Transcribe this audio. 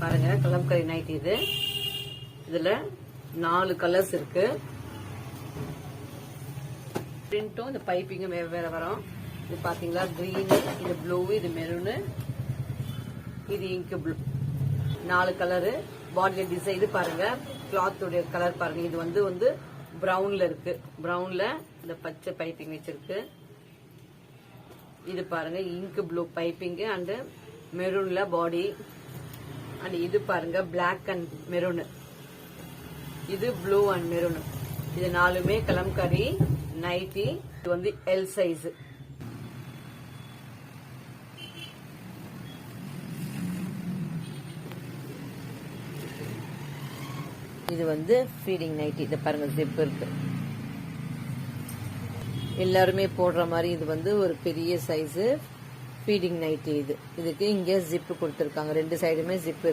பாருங்க கலம்கரி நைட்டி இது. இதுல 4 கலர்ஸ் இருக்கு. பிரிண்டும் இந்த பைப்பிங்கும் வேற வரும். இது பாத்தீங்களா, கிரீன், இது ப்ளூ, இது மெரூனு, இது இங்க் ப்ளூ. 4 கலரு. பாடியில டிசைன் இது பாருங்க, கிளாத் உடைய கலர் பாருங்க. இது வந்து பிரவுன்ல இருக்கு. பிரவுன்ல இந்த பச்சை பைப்பிங் வச்சிருக்கு. இது பாருங்க இங்க் ப்ளூ பைப்பிங் அண்ட் மெரூன்ல பாடி. அண்ட் இது பாருங்க பிளாக் அண்ட் மெரூன். இது ப்ளூ அண்ட் மெரூன். இது 4மே கலம்கரி நைட்டி. இது வந்து எல் சைஸ். இது வந்து ஃபீடிங் நைட்டி. இதை பாருங்க ஜிப் இருக்கு. எல்லாருமே போடுற மாதிரி இது வந்து ஒரு பெரிய சைஸ் ஃபீடிங் நைட்டி. இதுக்கு இங்க ஜிப் கொடுத்திருக்காங்க. 2 சைடுமே ஜிப்.